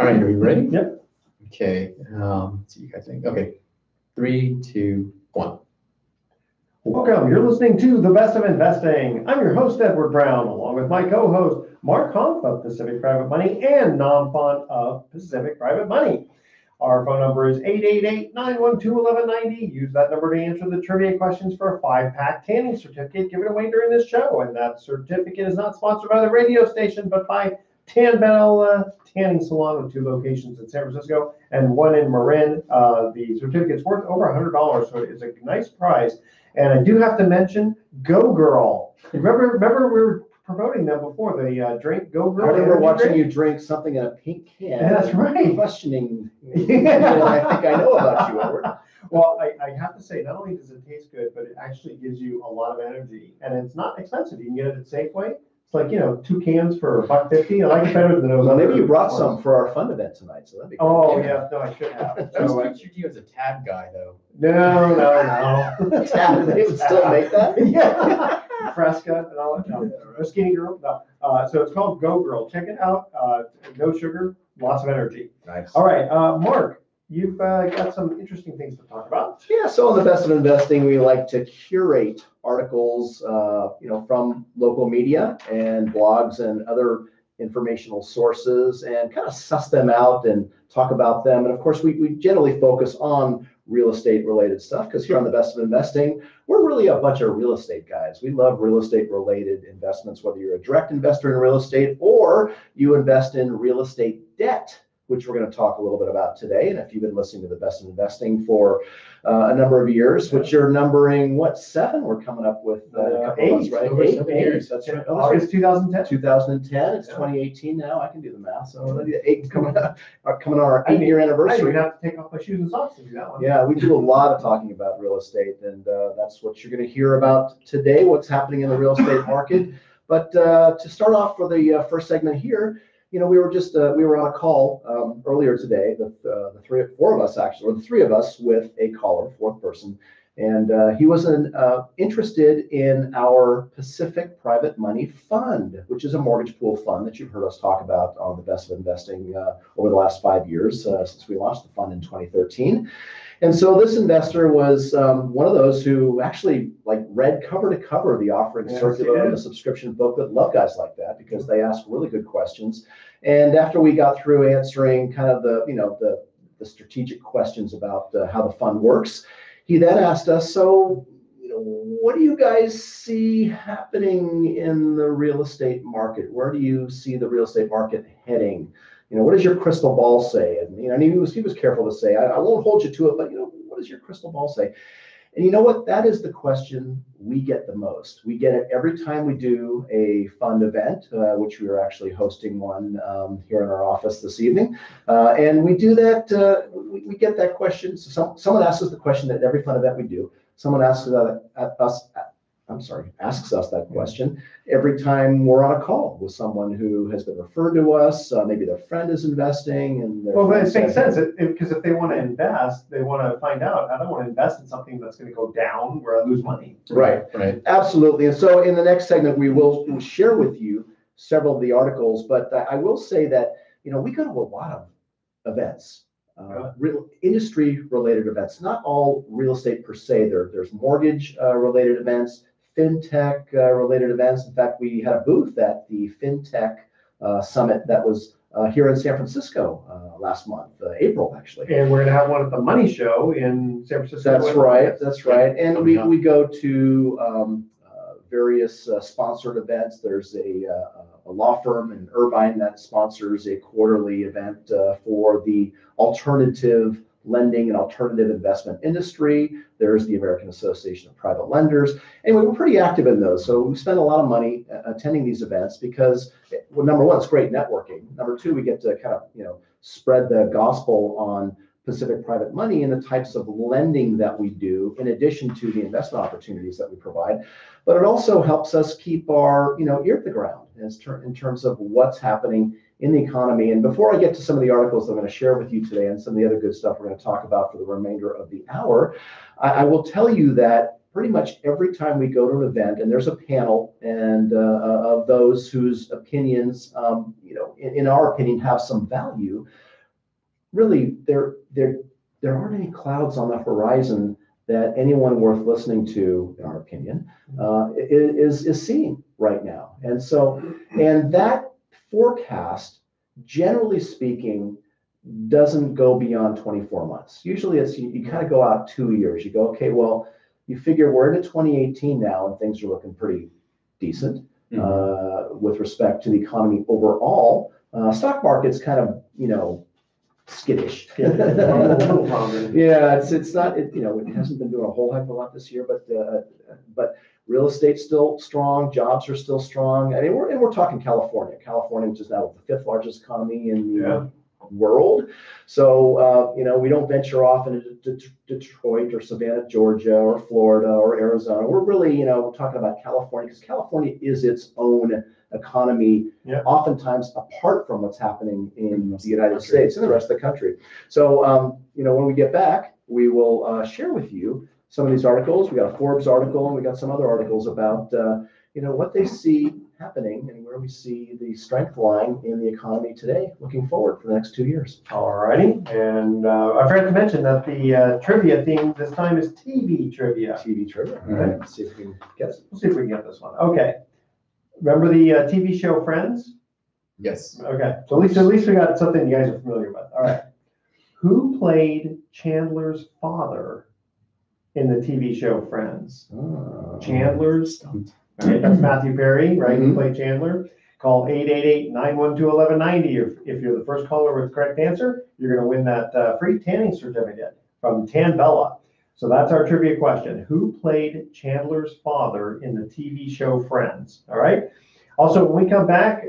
All right, are you ready? Yep. Okay. So you guys think? Okay. 3, 2, 1. Welcome. You're listening to The Best of Investing. I'm your host, Edward Brown, along with my co-host, Mark Humph of Pacific Private Money and Nam Font of Pacific Private Money. Our phone number is 888-912-1190. Use that number to answer the trivia questions for a 5-pack tanning certificate given away during this show. And that certificate is not sponsored by the radio station, but by Tan Bell Tanning Salon with 2 locations in San Francisco and 1 in Marin. The certificate's worth over $100, so it is a nice prize. And I do have to mention Go Girl. Remember we were promoting them before, the drink Go Girl. I remember watching you drink something in a pink can. That's right. Questioning what I think I know about you, Edward. Well, I have to say, not only does it taste good, but it actually gives you a lot of energy. And it's not expensive. You can get it at Safeway. It's like, 2 cans for $1.50. I like it better than those. Well, maybe you brought some for our fun event tonight, so that'd be great. Oh, yeah. No, I should have. I was pictured you as a tab guy, though. No. Tab, they would still make that? Yeah. Fresca and all that. No. Skinny Girl. No. So it's called Go Girl. Check it out. No sugar, lots of energy. Nice. All right, Mark, you've got some interesting things to talk about. Yeah, so on The Best of Investing, we like to curate articles, from local media and blogs and other informational sources and kind of suss them out and talk about them. And of course, we generally focus on real estate related stuff because here on The Best of Investing, we're really a bunch of real estate guys. We love real estate related investments, whether you're a direct investor in real estate or you invest in real estate debt, which we're going to talk a little bit about today. And if you've been listening to The Best of Investing for a number of years, which you're numbering, 7? We're coming up with a couple 8, of months, right? Over 7 years. That's right. August 2010. 2010. It's 2018 now. I can do the math. So 8 coming on our 8-year anniversary. I don't even have to take off my shoes and socks to do that one. Yeah, we do a lot of talking about real estate, and that's what you're going to hear about today, what's happening in the real estate market. But to start off for the first segment here, we were on a call earlier today, the 3 of us with a caller, 4th person, and he was interested in our Pacific Private Money Fund, which is a mortgage pool fund that you've heard us talk about on The Best of Investing over the last 5 years since we launched the fund in 2013. And so this investor was one of those who actually read cover to cover the offering circular and the subscription booklet. Love guys like that because they ask really good questions. And after we got through answering kind of the strategic questions about how the fund works, he then asked us, so what do you guys see happening in the real estate market? Where do you see the real estate market heading? What does your crystal ball say? And he was careful to say, I won't hold you to it, but what does your crystal ball say? And you know what? That is the question we get the most. We get it every time we do a fund event, which we are actually hosting one here in our office this evening. And we do that. We get that question. So someone asks us the question at every fund event we do. Someone asks us that question every time we're on a call with someone who has been referred to us. Maybe their friend is investing. Well, it makes sense because if they want to invest, they want to find out, I don't want to invest in something that's going to go down where I lose money. Right. Absolutely. And so in the next segment, we'll share with you several of the articles, but I will say that, we go to a lot of events. Real industry related events, not all real estate per se. There's mortgage related events, fintech related events. In fact, we had a booth at the fintech summit that was here in San Francisco last month, April actually. And we're going to have one at the Money Show in San Francisco. That's right. And we go to various sponsored events. There's a law firm in Irvine that sponsors a quarterly event for the alternative lending and alternative investment industry. There's the American Association of Private Lenders. Anyway, we're pretty active in those. So we spend a lot of money attending these events because, well, number one, it's great networking. Number two, we get to kind of, spread the gospel on Pacific Private Money and the types of lending that we do, in addition to the investment opportunities that we provide. But it also helps us keep our, ear to the ground in terms of what's happening in the economy. And before I get to some of the articles I'm going to share with you today and some of the other good stuff we're going to talk about for the remainder of the hour, I will tell you that pretty much every time we go to an event and there's a panel and of those whose opinions, in our opinion, have some value, really there aren't any clouds on the horizon that anyone worth listening to, in our opinion, is seeing right now. And so, and that forecast, generally speaking, doesn't go beyond 24 months. Usually it's, you kind of go out 2 years. You go, okay, well, you figure we're into 2018 now and things are looking pretty decent with respect to the economy overall. Stock market's kind of, skittish. Yeah, it's not, it hasn't been doing a whole heck of a lot this year, but real estate's still strong, jobs are still strong. I mean, we're talking California, which is now the 5th largest economy in the world. So, we don't venture off into Detroit or Savannah, Georgia, or Florida or Arizona. We're really, talking about California, because California is its own economy, oftentimes apart from what's happening in the United States and the rest of the country. So, when we get back, we will share with you some of these articles. We got a Forbes article, and we got some other articles about, what they see happening and where we see the strength lying in the economy today, looking forward for the next 2 years. All righty. And I forgot to mention that the trivia theme this time is TV trivia. TV trivia. All right. Let's see if we can get it. Let's see if we can get this one. Okay. Remember the TV show Friends? Yes. Okay. So at least we got something you guys are familiar with. All right. Who played Chandler's father in the TV show Friends? Chandler's. Right, that's Matthew Perry, right? He played Chandler. Call 888-912-1190. If you're the first caller with the correct answer, you're going to win that free tanning certificate from Tan Bella. So that's our trivia question. Who played Chandler's father in the TV show Friends? All right. Also, when we come back,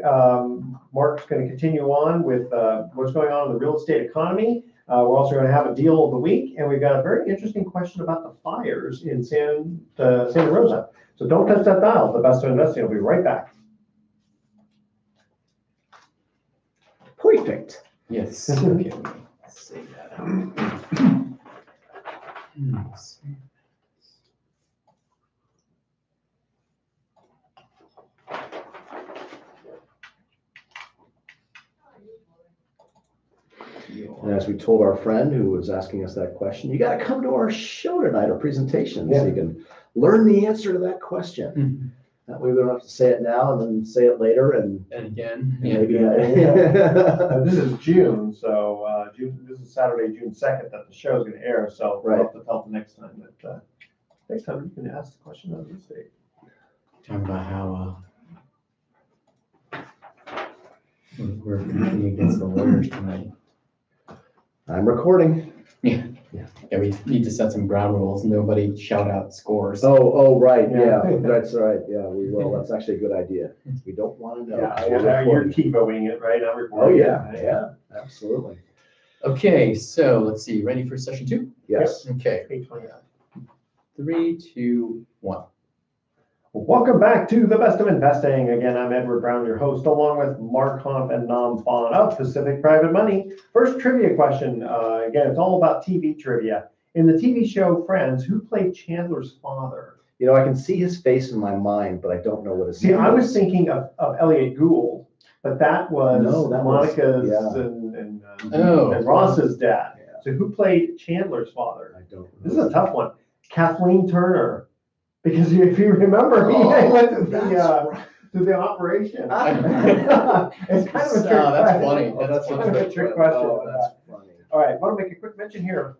Mark's going to continue on with what's going on in the real estate economy. We're also going to have a deal of the week, and we've got a very interesting question about the fires in Santa Rosa. So don't touch that dial. The Best of Investing will be right back. Perfect. Yes. Okay. Let's save that out. And as we told our friend who was asking us that question, you got to come to our show tonight, our presentation, so you can learn the answer to that question. That way we don't have to say it now and then say it later and again. Maybe. This is June, so this is Saturday, June 2nd that the show is going to air. So we'll have to tell the next time that next time you can ask the question on this date. Talking about how we're competing against the lawyers tonight. I'm recording. Yeah, we need to set some ground rules. Nobody shout out scores. Oh, right. Yeah, that's right. Yeah, we will. That's actually a good idea. We don't want to know. You're TiVoing it, right? I'm recording. Yeah, absolutely. Okay, so let's see. Ready for session 2? Yes. Okay. 3, 2, 1. Welcome back to the Best of Investing. Again, I'm Edward Brown, your host, along with Mark Humph and Nam Phan of Pacific Private Money. First trivia question. Again, it's all about TV trivia. In the TV show Friends, who played Chandler's father? I can see his face in my mind, but I don't know what his name is. I was thinking of Elliot Gould, but that was Monica's and Ross's dad. Yeah. So who played Chandler's father? I don't know. This is a tough one. Kathleen Turner. Because if you remember, he went to the operation. It's kind of a trick question. That's funny. That's kind of a trick question. That's funny. All right, I want to make a quick mention here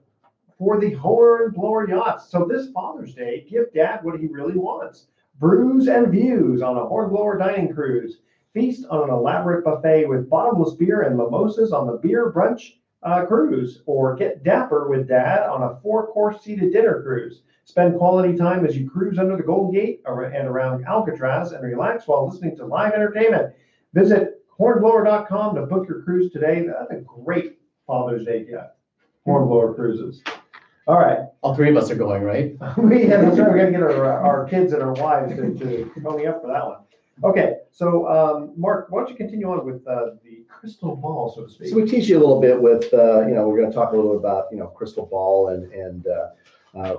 for the Hornblower Yachts. So this Father's Day, give Dad what he really wants. Brews and views on a Hornblower dining cruise. Feast on an elaborate buffet with bottomless beer and mimosas on the beer brunch cruise. Or get dapper with Dad on a 4-course seated dinner cruise. Spend quality time as you cruise under the Golden Gate and around Alcatraz and relax while listening to live entertainment. Visit hornblower.com to book your cruise today. That's a great Father's Day gift. Hornblower Cruises. All right. All 3 of us are going, right? That's right. We're going to get our kids and our wives to pony up for that one. Okay. So, Mark, why don't you continue on with the crystal ball, so to speak? So we teach you a little bit with, we're going to talk a little bit about, crystal ball and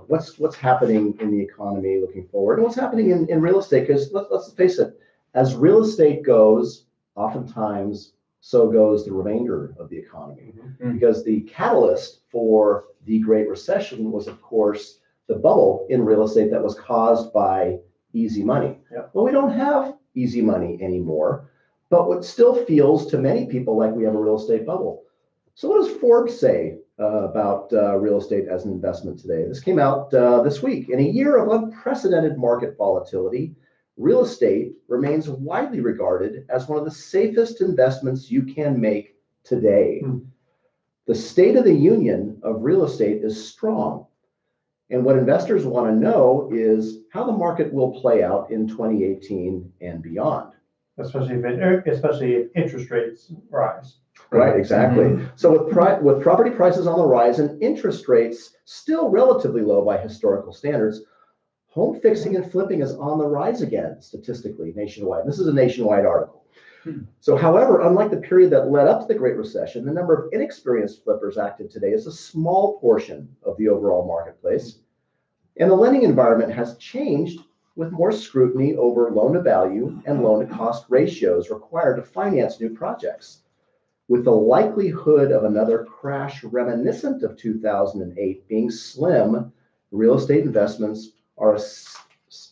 what's happening in the economy looking forward, and what's happening in real estate. Because let's face it, as real estate goes, oftentimes so goes the remainder of the economy. Mhm. Because the catalyst for the Great Recession was, of course, the bubble in real estate that was caused by easy money. Yep. Well, we don't have easy money anymore, but what still feels to many people like we have a real estate bubble. So what does Forbes say about real estate as an investment today? This came out this week. In a year of unprecedented market volatility, real estate remains widely regarded as one of the safest investments you can make today. The state of the union of real estate is strong. And what investors want to know is how the market will play out in 2018 and beyond. Especially if interest rates rise. Right, exactly. So with property prices on the rise and interest rates still relatively low by historical standards, home fixing and flipping is on the rise again, statistically, nationwide. This is a nationwide article. So, however, unlike the period that led up to the Great Recession, the number of inexperienced flippers active today is a small portion of the overall marketplace. And the lending environment has changed with more scrutiny over loan to value and loan to cost ratios required to finance new projects. With the likelihood of another crash reminiscent of 2008 being slim, real estate investments are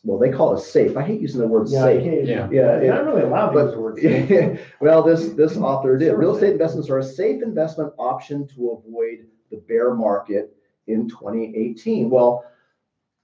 well, they call it a safe. I hate using the word safe. Yeah. You're not really allowed to use the word safe. Well, this author did. Real estate investments are a safe investment option to avoid the bear market in 2018. Well,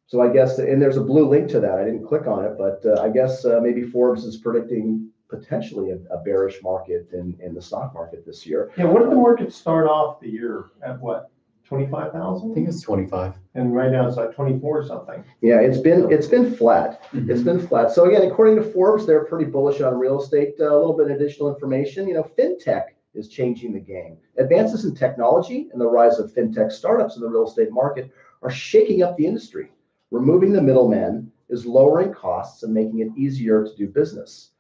so I guess, and there's a blue link to that. I didn't click on it, but I guess maybe Forbes is predicting potentially a bearish market in the stock market this year. Yeah, what did the market start off the year at? What, I 25,000? think it's 25. And right now it's like 24 or something. Yeah, it's been flat. Mhm. It's been flat. So again, according to Forbes, they're pretty bullish on real estate. A little bit of additional information. FinTech is changing the game. Advances in technology and the rise of fintech startups in the real estate market are shaking up the industry. Removing the middleman is lowering costs and making it easier to do business.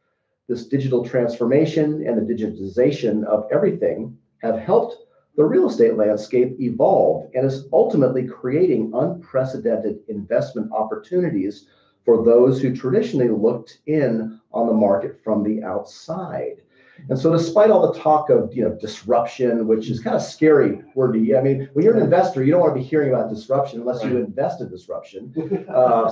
This digital transformation and the digitization of everything have helped the real estate landscape evolve and is ultimately creating unprecedented investment opportunities for those who traditionally looked in on the market from the outside. And so despite all the talk of disruption, which is kind of scary word to use. I mean, when you're an investor, you don't want to be hearing about disruption unless you invest in disruption.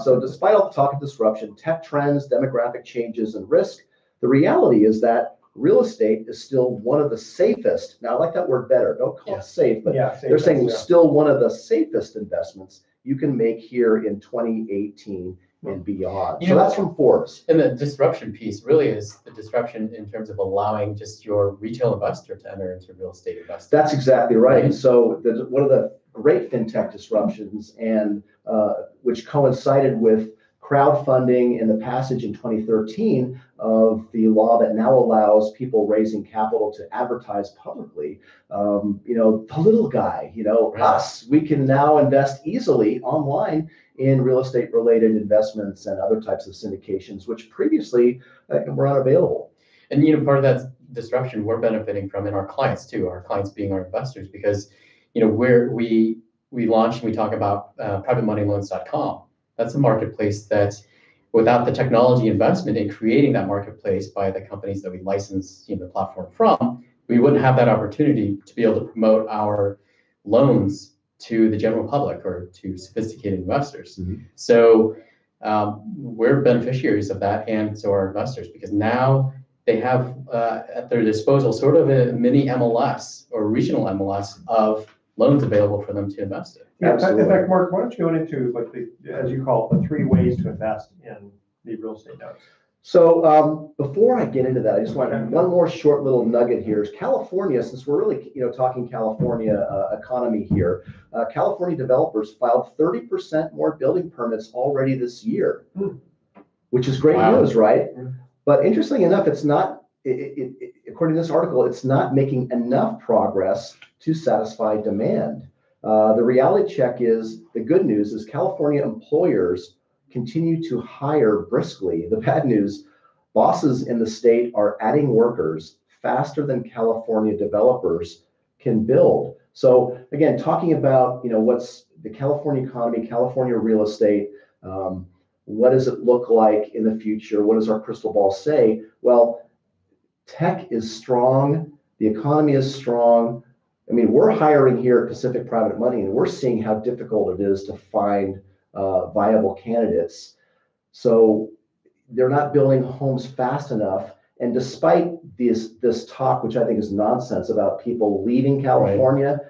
So despite all the talk of disruption, tech trends, demographic changes, and risk, the reality is that real estate is still one of the safest. Now, I like that word better. Don't call it safe, but they're saying still one of the safest investments you can make here in 2018 and beyond. So that's from Forbes. And the disruption piece really is the disruption in terms of allowing just your retail investor to enter into real estate investing. That's exactly right. And so one of the great fintech disruptions, and which coincided with crowdfunding and the passage in 2013 of the law that now allows people raising capital to advertise publicly. The little guy, us, we can now invest easily online in real estate related investments and other types of syndications, which previously were unavailable. And part of that disruption we're benefiting from in our clients too, our clients being our investors, because we launched and we talk about privatemoneyloans.com. That's a marketplace that without the technology investment in creating that marketplace by the companies that we license the platform from, we wouldn't have that opportunity to be able to promote our loans to the general public or to sophisticated investors. Mm-hmm. So we're beneficiaries of that, and so are investors, because now they have at their disposal sort of a mini MLS or regional MLS of loans available for them to invest in. Yeah, in fact, Mark, why don't you go into as you call it, the 3 ways to invest in the real estate notes? So before I get into that, I just want one more short little nugget here. Is California, since we're really talking California economy here, California developers filed 30% more building permits already this year, which is great news, right? But interestingly enough, it's not. According to this article, it's not making enough progress to satisfy demand. The reality check is, the good news is California employers continue to hire briskly. The bad news, bosses in the state are adding workers faster than California developers can build. So again, talking about what's the California economy, California real estate, what does it look like in the future? What does our crystal ball say? Well, tech is strong. The economy is strong. I mean, we're hiring here at Pacific Private Money, and we're seeing how difficult it is to find viable candidates. So they're not building homes fast enough. And despite this talk, which I think is nonsense about people leaving California,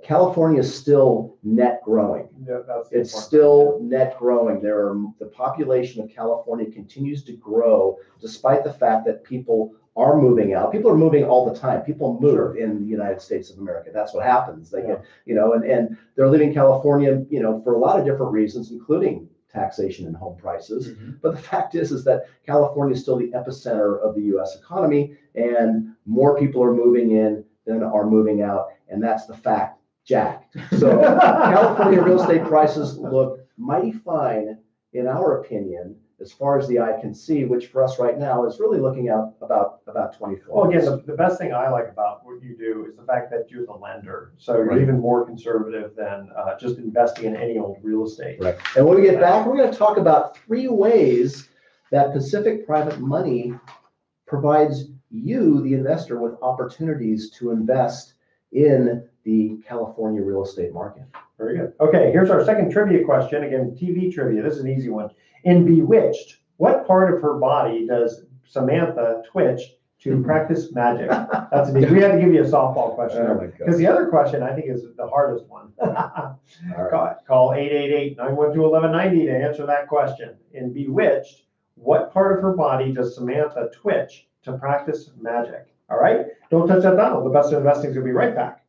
California is still net growing. Yeah, it's still net growing. The population of California continues to grow, despite the fact that people are moving out. People are moving all the time. People move in the United States of America. That's what happens. They get, and they're leaving California, for a lot of different reasons, including taxation and home prices. But the fact is that California is still the epicenter of the U.S. economy, and more people are moving in than are moving out, and that's the fact, Jack. So California real estate prices look mighty fine, in our opinion, as far as the eye can see, which for us right now is really looking out about 24 Well, again, months. the best thing I like about what you do is the fact that you're the lender. So you're Right. even more conservative than just investing in any old real estate. Right. And when we get back, we're going to talk about 3 ways that Pacific Private Money provides you, the investor, with opportunities to invest in the California real estate market. Very good. Okay, here's our second trivia question. Again, TV trivia. This is an easy one. In Bewitched, what part of her body does Samantha twitch to practice magic? That's an easy. We had to give you a softball question Oh there, my God. because the other question I think is the hardest one. All right. Call 888-912-1190 to answer that question. In Bewitched, what part of her body does Samantha twitch to practice magic? All right, don't touch that dial. The best of investing is going to be right back.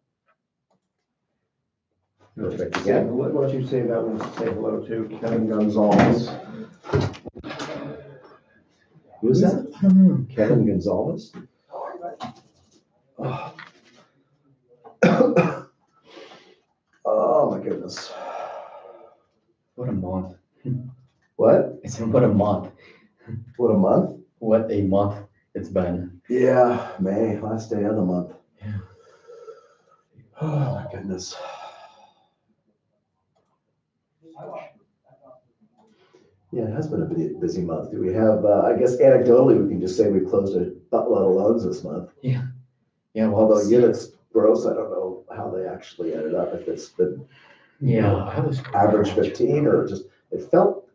Perfect. Yeah, Again. why don't you say that one? Say hello to Kevin Gonzalez. Who's that? I don't know. Kevin Gonzalez? Oh. Oh my goodness. What a month. What? I said, what a month. What a month? What a month it's been. Yeah, May, last day of the month. Yeah. Oh my goodness. Yeah, it has been a busy month. Do we have, I guess anecdotally, we can just say we've closed a buttload of loans this month. Yeah, well, Although units gross, I don't know how they actually ended up, if it's been I was average 15 or just, it felt,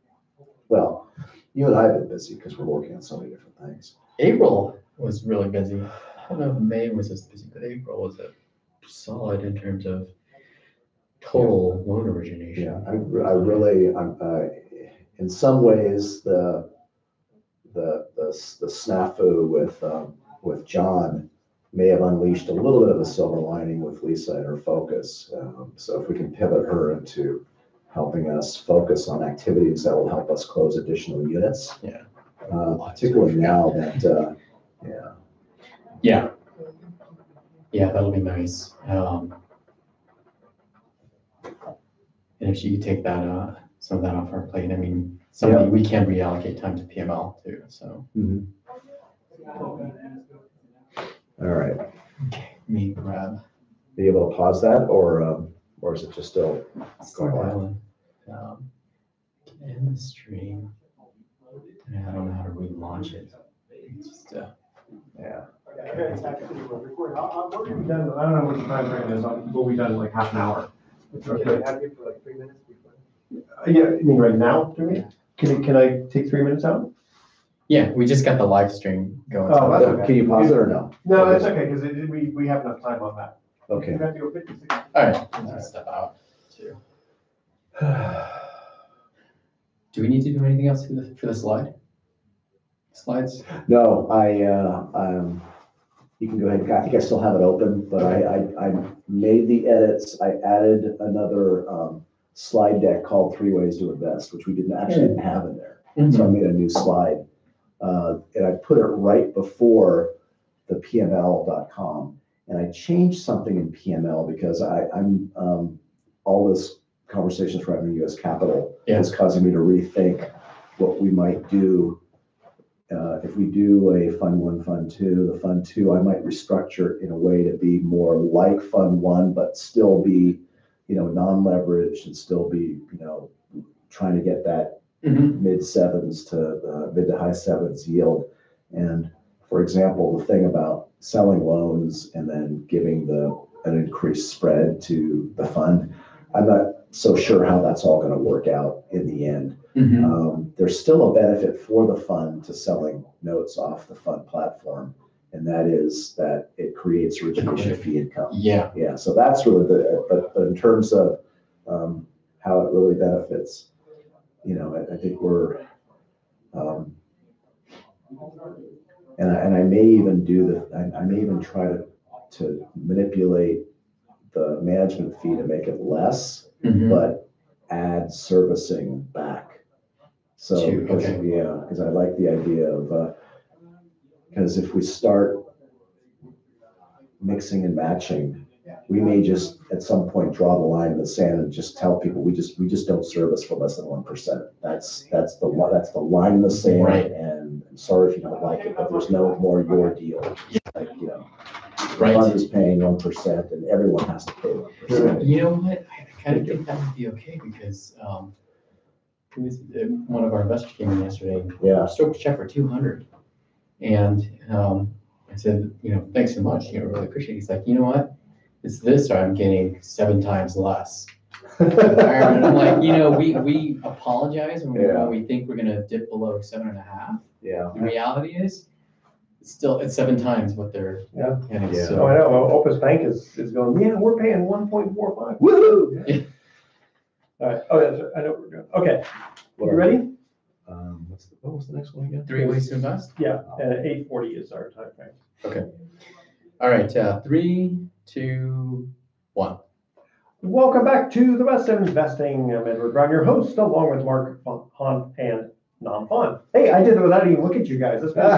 well, you and I have been busy because we're working on so many different things. April was really busy. I don't know if May was as busy, but April was a solid in terms of total loan origination. Yeah, I really, in some ways, the snafu with John may have unleashed a little bit of a silver lining with Lisa and her focus. So if we can pivot her into helping us focus on activities that will help us close additional units. Yeah. Particularly now that, Yeah, that'll be nice. And if she could take that, some of that off our plate, I mean, we can reallocate time to PML too, so. Mhm. All right. Okay, me grab. Be able to pause that or is it just still Still going on? going. End the stream. And I don't know how to relaunch it. It's just, Yeah. Okay, done. I don't know what the time frame is. We'll be done in like half an hour. Okay, have you for like 3 minutes before? Yeah, you mean right now, Jimmy? Can I take 3 minutes out? yeah, we just got the live stream going. Oh, so- that's okay. Can you pause it or no? No, that's okay, because we have enough time on that. Okay. We have to go 56. All right, I'll just step out too. Do we need to do anything else for the slides? No, you can go ahead. I think I still have it open, but I made the edits. I added another slide deck called 3 Ways to Invest, which we didn't have in there. So I made a new slide. And I put it right before the PML.com. And I changed something in PML because I'm all this conversations surrounding U.S. capital is causing me to rethink what we might do. If we do a Fund 1, Fund 2, the Fund 2, I might restructure it in a way to be more like Fund 1, but still be, non-leveraged and still be, trying to get that mid 7s to mid to high 7s yield. And For example, the thing about selling loans and then giving an increased spread to the fund, I'm not so sure how that's all going to work out in the end. There's still a benefit for the fund to selling notes off the fund platform, and that is that it creates origination fee income. Yeah. So that's really but in terms of how it really benefits, I think we're, and I may even I may even try to manipulate the management fee to make it less, but add servicing back. So because I like the idea of, because if we start mixing and matching, we may just at some point draw the line in the sand and just tell people we just don't service for less than 1%. That's the line in the sand. Right. And I'm sorry if you don't like it, but there's no more your deal. Like, Right. The fund is paying 1% and everyone has to pay 1%. You know what? I kind of think that would be okay because one of our investors came in yesterday. Yeah. Stroked check for 200, and I said, thanks so much. Really appreciate it. He's like, you know what? It's this, or I'm getting 7 times less. And I'm like, we apologize when we think we're gonna dip below 7.5. Yeah. The reality is, it's 7 times what they're getting. Yeah. Oh, I know. Opus Bank is going, yeah, we're paying 1.45. Woo! All right. Oh, that's right. I know what we're doing. Okay. You ready? What was the next one again? 3 ways to invest. Yeah. 8:40 is our time frame. Okay. All right. 3, 2, 1. Welcome back to the Best of Investing. I'm Edward Brown, your host, along with Mark Hahn and Nam Phan. Hey, I did it without even looking at you guys. That's pretty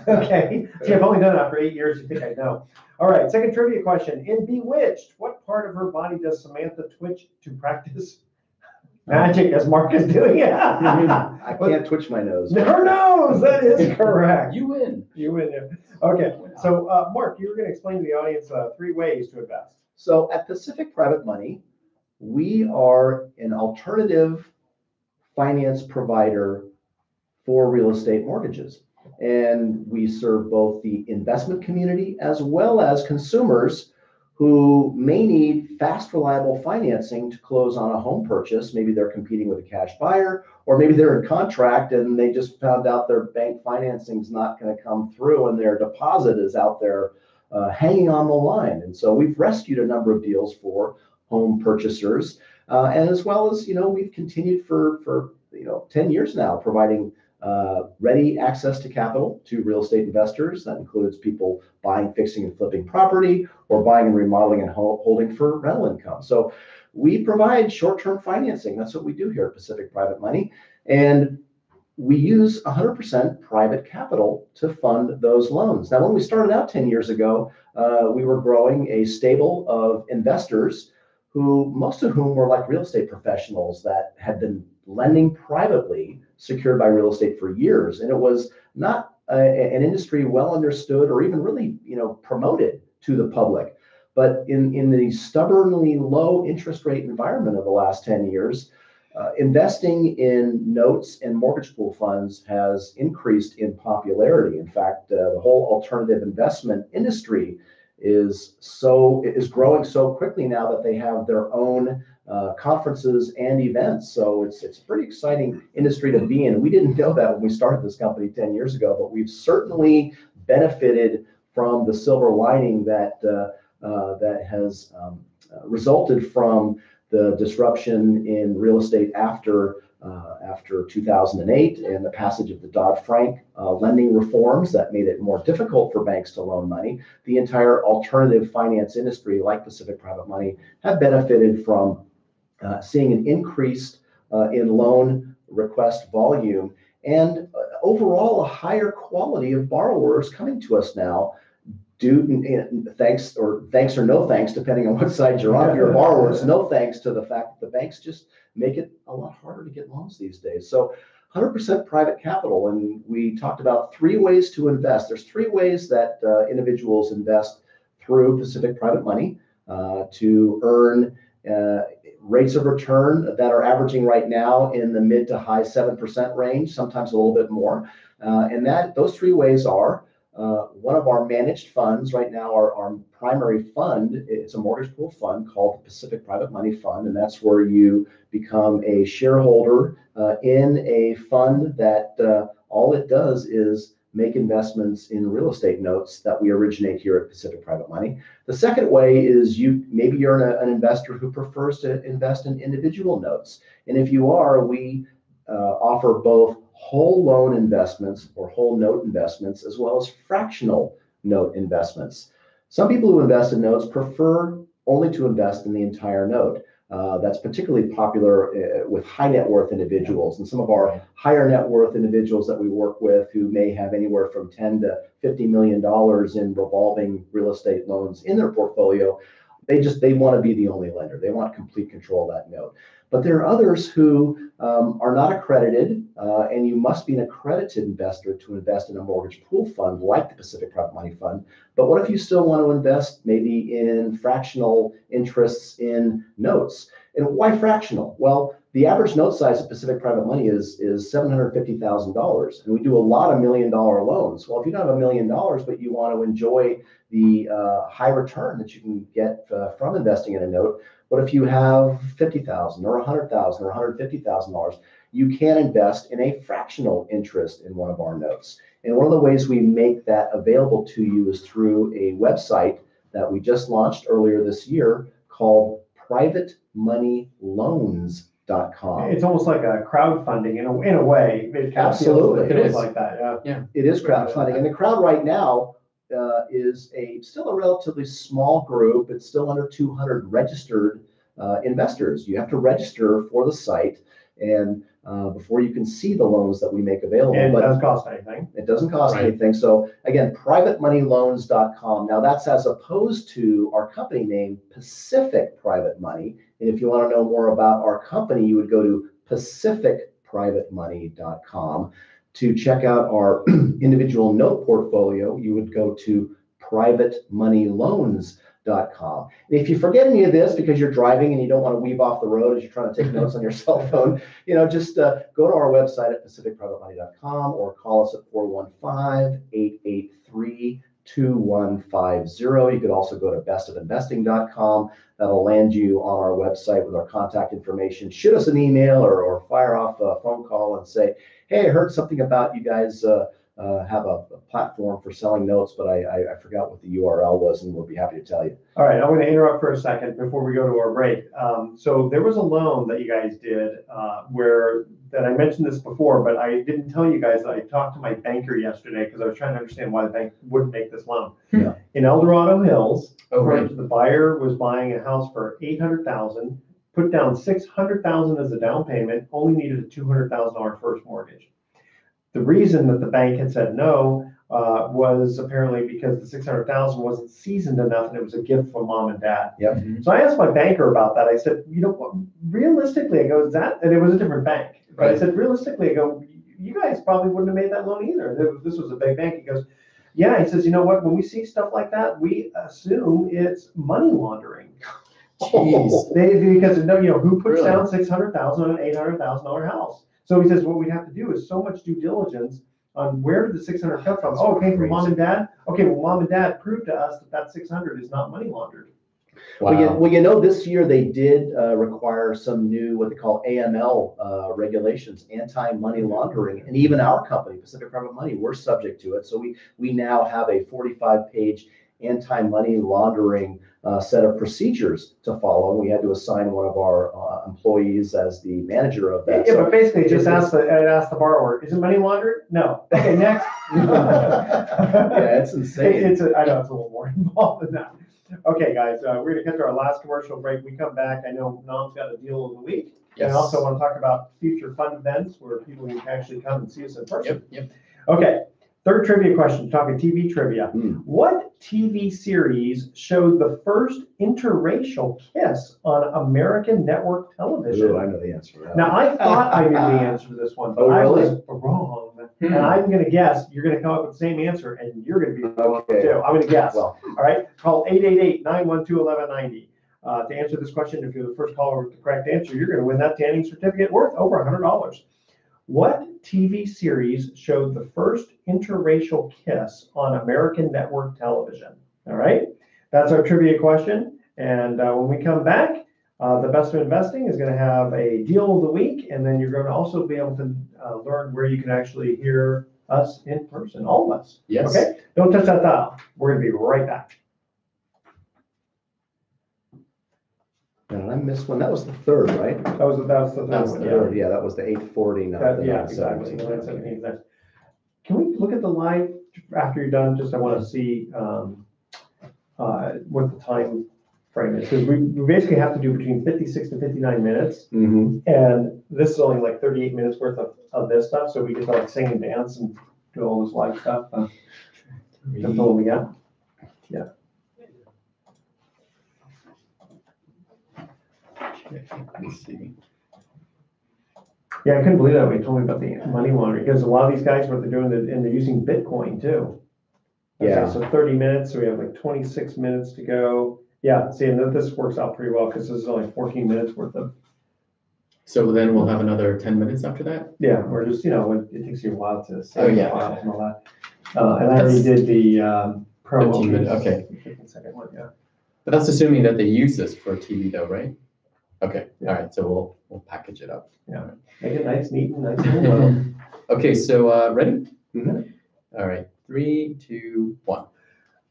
good. Okay. See, I've only done it for 8 years. You think I know. All right. Second trivia question. In Bewitched, what part of her body does Samantha twitch to practice magic as Mark is doing it? I can't twitch my nose. Her nose. That is correct. You win. You win there. Okay. So, Mark, you were going to explain to the audience 3 ways to invest. So at Pacific Private Money, we are an alternative finance provider for real estate mortgages. And we serve both the investment community as well as consumers who may need fast, reliable financing to close on a home purchase. Maybe they're competing with a cash buyer, or maybe they're in contract and they just found out their bank financing is not going to come through and their deposit is out there hanging on the line. And so we've rescued a number of deals for home purchasers. And as well as, we've continued for 10 years now, providing ready access to capital to real estate investors. That includes people buying, fixing, and flipping property, or buying and remodeling and holding for rental income. So we provide short-term financing. That's what we do here at Pacific Private Money. And we use 100% private capital to fund those loans. Now, when we started out 10 years ago, we were growing a stable of investors who, most of whom were like real estate professionals that had been lending privately, secured by real estate for years. And it was not an industry well understood or even really, promoted to the public. But in the stubbornly low interest rate environment of the last 10 years, investing in notes and mortgage pool funds has increased in popularity. In fact, the whole alternative investment industry is growing so quickly now that they have their own conferences and events. So it's a pretty exciting industry to be in. We didn't know that when we started this company 10 years ago, but we've certainly benefited from the silver lining that has resulted from the disruption in real estate after 2008 and the passage of the Dodd-Frank lending reforms that made it more difficult for banks to loan money. The entire alternative finance industry, like Pacific Private Money, have benefited from seeing an increase in loan request volume and overall a higher quality of borrowers coming to us now. Thanks or no thanks, depending on what side you're on, your borrowers, no thanks to the fact that the banks just make it a lot harder to get loans these days. So 100% private capital. And we talked about 3 ways to invest. There's 3 ways that individuals invest through Pacific Private Money to earn rates of return that are averaging right now in the mid to high 7% range, sometimes a little bit more. And those 3 ways are one of our managed funds right now, our primary fund, it's a mortgage pool fund called the Pacific Private Money Fund, and that's where you become a shareholder in a fund that all it does is make investments in real estate notes that we originate here at Pacific Private Money. The second way is maybe you're an investor who prefers to invest in individual notes, and if you are, we offer both whole loan investments or whole note investments, as well as fractional note investments. Some people who invest in notes prefer only to invest in the entire note. That's particularly popular with high net worth individuals, and some of our higher net worth individuals that we work with who may have anywhere from $10 to $50 million in revolving real estate loans in their portfolio. They want to be the only lender. They want complete control of that note. But there are others who are not accredited, and you must be an accredited investor to invest in a mortgage pool fund like the Pacific Private Money Fund. But what if you still want to invest maybe in fractional interests in notes? And why fractional? Well, the average note size of Pacific Private Money is $750,000, and we do a lot of $1 million loans. Well, if you don't have $1 million, but you want to enjoy the high return that you can get from investing in a note, what if you have $50,000 or $100,000 or $150,000? You can invest in a fractional interest in one of our notes. And one of the ways we make that available to you is through a website that we just launched earlier this year called privatemoneyloans.com. It's almost like a crowdfunding in a way. It Absolutely. It is like that, yeah. It is crowdfunding. And the crowd right now is still a relatively small group. It's still under 200 registered investors. You have to register for the site, and before you can see the loans that we make available. And it doesn't cost anything. It doesn't cost anything. So again, privatemoneyloans.com. Now that's as opposed to our company name, Pacific Private Money. And if you want to know more about our company, you would go to pacificprivatemoney.com. To check out our individual note portfolio, you would go to privatemoneyloans.com. If you forget any of this because you're driving and you don't want to weave off the road as you're trying to take notes on your cell phone, just go to our website at pacificprivatemoney.com or call us at 415-883-2150. You could also go to bestofinvesting.com. That'll land you on our website with our contact information. Shoot us an email or fire off a phone call and say, hey, I heard something about you guys have a platform for selling notes, but I forgot what the URL was, and we'll be happy to tell you. All right, I'm going to interrupt for a second before we go to our break. So there was a loan that you guys did that I mentioned this before, but I didn't tell you guys that I talked to my banker yesterday because I was trying to understand why the bank wouldn't make this loan. Yeah. In El Dorado Hills, right. the buyer was buying a house for $800,000, put down $600,000 as a down payment, only needed a $200,000 first mortgage. The reason that the bank had said no was apparently because the $600,000 wasn't seasoned enough, and it was a gift from mom and dad. Yep. Mhm. So I asked my banker about that. I said, realistically, I go, and it was a different bank. But I said, realistically, I go, you guys probably wouldn't have made that loan either. This was a big bank. He goes, yeah. He says, you know what? When we see stuff like that, we assume it's money laundering. Jeez. Because who puts Really? down $600,000 on an $800,000 house? So he says, what we'd have to do is so much due diligence on where did the $600 come from? Oh, it came from mom and dad. Okay, well, mom and dad proved to us that $600 is not money laundered. Wow. Well, this year they did require some new, what they call AML regulations, anti-money laundering, and even our company, Pacific Private Money, we're subject to it. So we now have a 45-page anti-money laundering set of procedures to follow. We had to assign one of our employees as the manager of that. Yeah, but basically just ask the borrower, is it money laundered? No. Okay, next. Yeah, it's insane. I know it's a little more involved than that. Okay, guys, we're going to cut to our last commercial break. We come back. I know Nam's got a deal of the week. Yes. And I also want to talk about future fun events where people can actually come and see us in person. Yep. Okay, third trivia question, talking TV trivia. What TV series showed the first interracial kiss on American network television? Ooh, I know the answer to that. Now, I thought I knew the answer to this one, but Oh, I really? was wrong. And I'm going to guess you're going to come up with the same answer, and you're going to be wrong Okay. too. I'm going to guess. Well, All right, call 888-912-1190. To answer this question, if you're the first caller with the correct answer, you're going to win that tanning certificate worth over $100. What TV series showed the first interracial kiss on American network television? All right, that's our trivia question. And when we come back, the Best of Investing is going to have a deal of the week, and then you're going to also be able to learn where you can actually hear us in person, all of us. Yes. Okay, don't touch that dial. We're going to be right back. And I missed one. That was the third, right? That was the third That's one. the Yeah. Third, yeah, that was the 8:40, not the Yeah, exactly. 9:17. The 9:17 is next. Can we look at the live after you're done? Just I want to see what the time frame is, because we basically have to do between 56 to 59 minutes, Mm-hmm. and this is only like 38 minutes worth of this stuff, so we get to like sing and dance and do all this live stuff. That's all we got. Yeah. Let's see. Yeah, I couldn't believe that when you told me about the money laundering, because a lot of these guys, what they're doing, and they're using Bitcoin too. Okay, Yeah. so 30 minutes, so we have like 26 minutes to go. Yeah, see, and this works out pretty well, because this is only 14 minutes worth of, So then we'll have another 10 minutes after that? yeah, we're just, it takes you a while to Oh, save yeah. the files and all that. And I already did the promo. 15 minutes, piece, okay. 15-second one, yeah. But that's assuming that they use this for TV though, right? Okay, all right, so we'll package it up. Make it nice, neat, and nice and well. Okay, so ready? Mhm. All right, 3, 2, 1.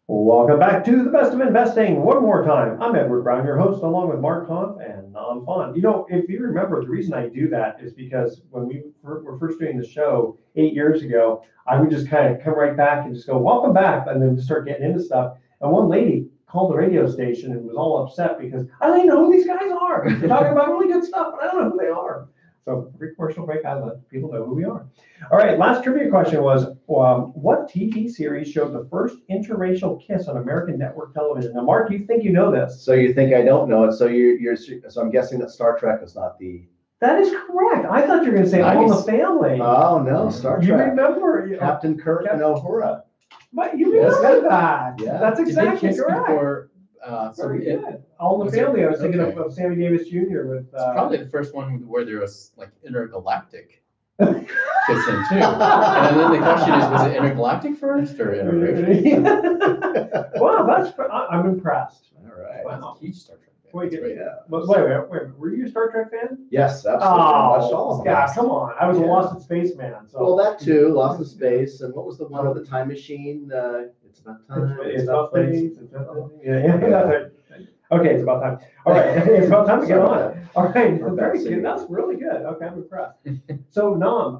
Welcome back to the Best of Investing. One more time, I'm Edward Brown, your host, along with Mark Hunt and Nam Fon. If you remember, the reason I do that is because when we were first doing the show 8 years ago, I would just kind of come right back and just go, welcome back, and then just start getting into stuff. And one lady called the radio station and was all upset because I don't even know who these guys are. They're talking about really good stuff, but I don't know who they are. So free commercial break, I let people know who we are. All right, last trivia question was, what TV series showed the first interracial kiss on American network television? Now, Mark, you think you know this? So you think I don't know it? So so I'm guessing that Star Trek is not the. That is correct. I thought you were going to say All in the Nice. Family. Oh no, Star You Trek. remember? Captain Kirk and Uhura. But you Yes. remember that. Yeah. That's Did they exactly kiss correct. before? So Very it- good. All in the was it- Family. I was thinking okay. of Sammy Davis Jr. with. It's probably the first one where there was like intergalactic kissing too. And then the question is, was it intergalactic first or interracial? Wow, I'm impressed. All right. Wow. Huge Star Trek fan. Wait, That's great. Yeah. But wait, were you a Star Trek fan? Yes, absolutely. I watched all of them. yeah, come on. I was a Yeah. Lost in Space man. So. Well, that too, Lost in Space, and what was the one with the time machine? It's about time. It's about space. Yeah. That's it. Okay, it's about time. All right, it's about time to get on. All right, very good. That's really good. Okay, I'm impressed. So, Nam,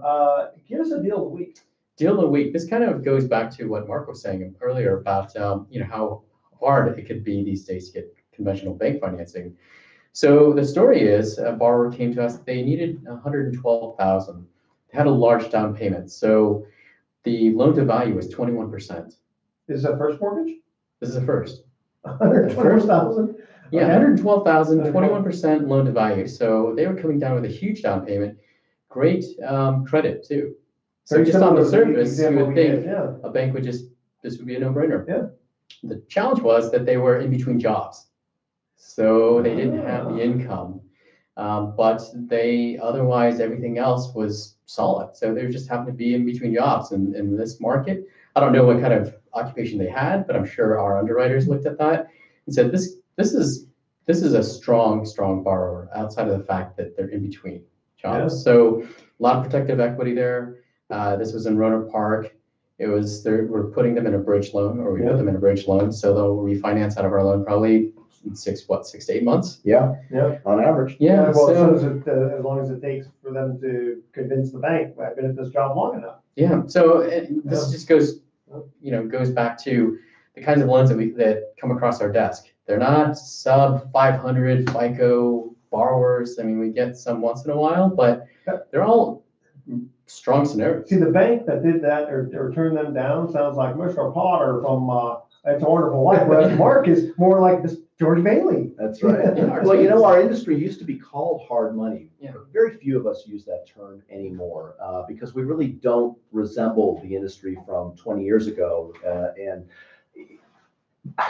give us a deal of the week. Deal of the week. This kind of goes back to what Mark was saying earlier about how hard it could be these days to get conventional bank financing. So the story is a borrower came to us. They needed $112,000. They had a large down payment. So the loan to value was 21%. Is this a first mortgage? This is a first. 120,000. Yeah, Okay. 112,000, 21% loan to value. So they were coming down with a huge down payment. Great credit too. So Very just similar on the to surface, you example would we think did, yeah. a bank would this would be a no-brainer. Yeah. The challenge was that they were in between jobs. So they didn't have the income. But otherwise everything else was solid. So they just happened to be in between jobs. And in this market, I don't know what kind of occupation they had, but I'm sure our underwriters looked at that and said, this is a strong borrower outside of the fact that they're in between jobs. Yeah. So a lot of protective equity there. This was in Roanoke Park. We're putting them in a bridge loan, or we put them in a bridge loan. So they'll refinance out of our loan probably in 6 to 8 months. Yeah, Yeah. on average. Yeah. Well, So, as long as it takes for them to convince the bank, I've been at this job long enough. yeah. So this just goes back to the kinds of loans that come across our desk. They're not sub 500 FICO borrowers. I mean, we get some once in a while, but they're all strong scenarios. See, the bank that did that or turned them down sounds like Mr. Potter from It's a Wonderful Life, whereas Mark is more like this George Bailey. That's right. Yeah. Well, our industry used to be called hard money. Yeah. Very few of us use that term anymore because we really don't resemble the industry from 20 years ago. And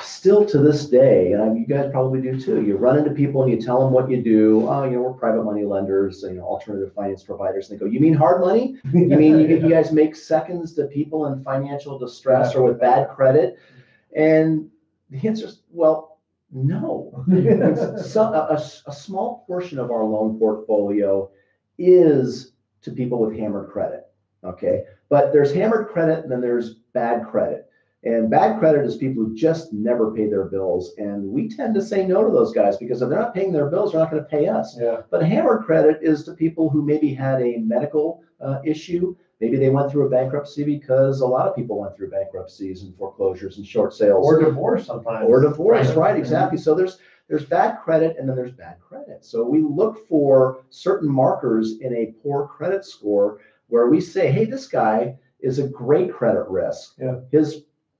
still to this day, and you guys probably do too, you run into people and you tell them what you do. Oh, we're private money lenders, alternative finance providers. And they go, you mean hard money? You mean you guys make seconds to people in financial distress or with bad credit? And the answer is, well, no. A small portion of our loan portfolio is to people with hammered credit, okay? But there's hammered credit and then there's bad credit. And bad credit is people who just never pay their bills. And we tend to say no to those guys because if they're not paying their bills, they're not going to pay us. Yeah. But hammered credit is to people who maybe had a medical issue. Maybe they went through a bankruptcy, because a lot of people went through bankruptcies and foreclosures and short sales. Or divorce sometimes. Or divorce, right, exactly. So there's bad credit and then there's bad credit. So we look for certain markers in a poor credit score where we say, hey, this guy is a great credit risk. Yeah.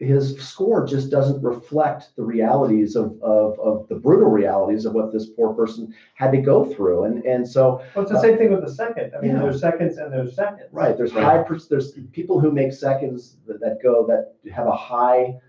His score just doesn't reflect the realities of the brutal realities of what this poor person had to go through. And so Well, it's the same thing with the second. I mean, Yeah. there's seconds and there's seconds. right, there's people who make seconds that have a high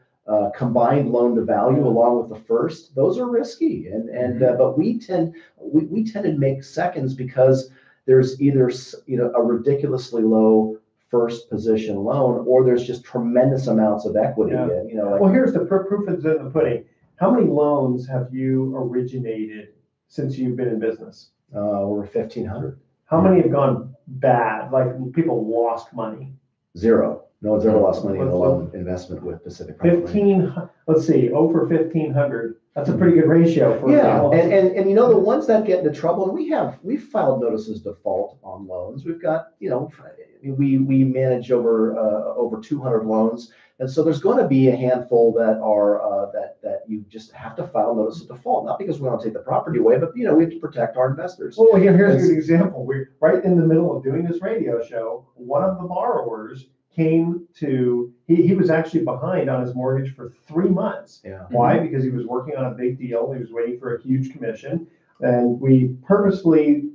combined loan to value along with the first. Those are risky, but we tend to make seconds because there's either a ridiculously low first position loan, or there's just tremendous amounts of equity. Yeah. Like, Well, here's the proof is in the pudding. How many loans have you originated since you've been in business? over 1,500. How many have gone bad? Like people lost money? 0. No one's ever lost money in a What's loan investment with Pacific Private Money. Let's see, over 1,500. That's a pretty good ratio for Yeah, a and the ones that get into trouble, and we've filed notices of default on loans. We've got, we manage over 200 loans, and so there's going to be a handful that are that you just have to file notice of default, not because we want to take the property away, but we have to protect our investors. Well, here's an example. We're right in the middle of doing this radio show. One of the borrowers came to, he was actually behind on his mortgage for 3 months. Yeah. Why? Because he was working on a big deal. He was waiting for a huge commission. And we purposely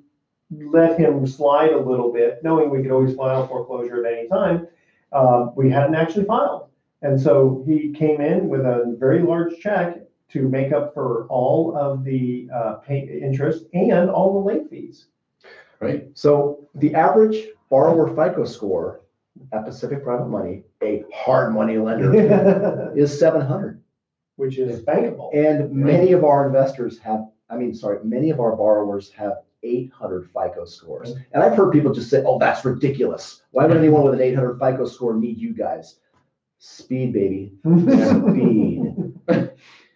let him slide a little bit, knowing we could always file foreclosure at any time. We hadn't actually filed. And so he came in with a very large check to make up for all of the interest and all the late fees. Right. So the average borrower FICO score at Pacific Private Money, a hard money lender, is 700. Which is bankable. And many of our many of our borrowers have 800 FICO scores. And I've heard people just say, oh, that's ridiculous. Why would anyone with an 800 FICO score need you guys? Speed, baby. Speed.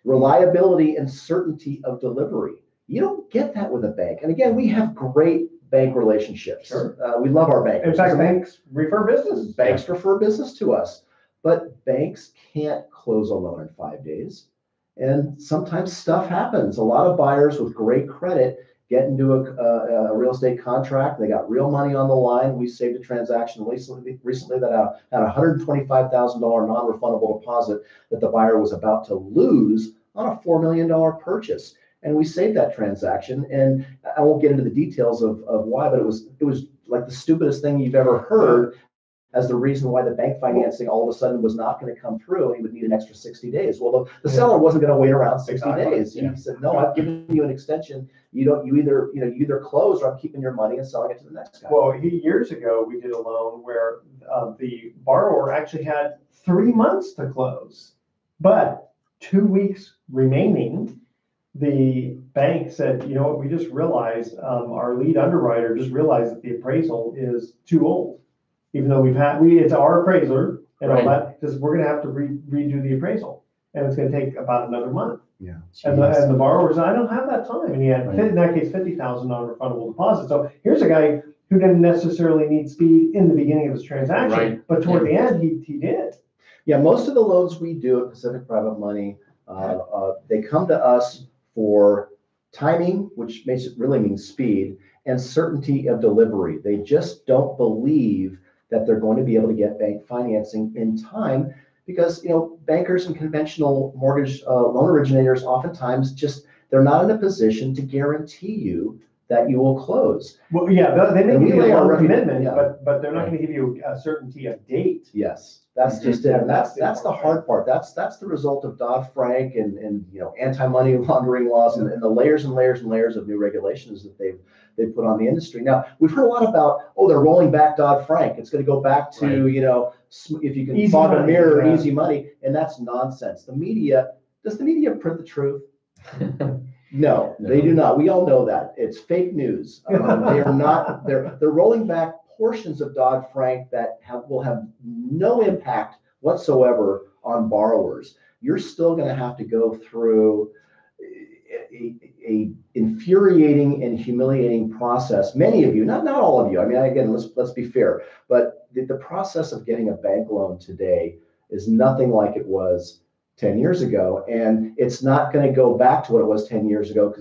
Reliability and certainty of delivery. You don't get that with a bank. And again, we have great bank relationships. Sure. We love our bankers. In fact, banks refer business. Banks refer business to us, but banks can't close a loan in 5 days. And sometimes stuff happens. A lot of buyers with great credit get into a real estate contract. They got real money on the line. We saved a transaction recently that had a $125,000 non-refundable deposit that the buyer was about to lose on a $4 million purchase. And we saved that transaction. And I won't get into the details of why, but it was like the stupidest thing you've ever heard as the reason why the bank financing all of a sudden was not going to come through, and he would need an extra 60 days. Well, the seller wasn't going to wait around 60 days. He said, no, I've given you an extension. You either close or I'm keeping your money and selling it to the next guy. Well, years ago, we did a loan where the borrower actually had 3 months to close, but 2 weeks remaining. The bank said, you know what, we just realized, our lead underwriter just realized that the appraisal is too old. Even though it's our appraiser and all that, because we're going to have to redo the appraisal. And it's going to take about another month. Yeah. And the borrower said, I don't have that time. And he had, in that case, $50,000 non-refundable deposit. So here's a guy who didn't necessarily need speed in the beginning of his transaction, but toward the end, he did. Yeah, most of the loans we do at Pacific Private Money, they come to us for timing, which really means speed, and certainty of delivery. They just don't believe that they're going to be able to get bank financing in time because, bankers and conventional mortgage loan originators oftentimes they're not in a position to guarantee you that you will close. Well, yeah, they may And give we you lay a our loan repu- commitment, yeah. but they're not gonna give you a certainty of date. Yes, that's Mhm. just it. And That's that's the the hard part. That's the result of Dodd-Frank and anti-money laundering laws and the layers and layers and layers of new regulations that they've put on the industry. Now, we've heard a lot about, they're rolling back Dodd-Frank. It's going to go back to, if you can Easy fog a money, mirror, yeah. easy money, and that's nonsense. Does the media print the truth? No, they do not. We all know that. It's fake news. They are not, they're rolling back portions of Dodd-Frank that will have no impact whatsoever on borrowers. You're still going to have to go through a infuriating and humiliating process. Many of you, not all of you. I mean, again, let's be fair, but the process of getting a bank loan today is nothing like it was 10 years ago, and it's not going to go back to what it was 10 years ago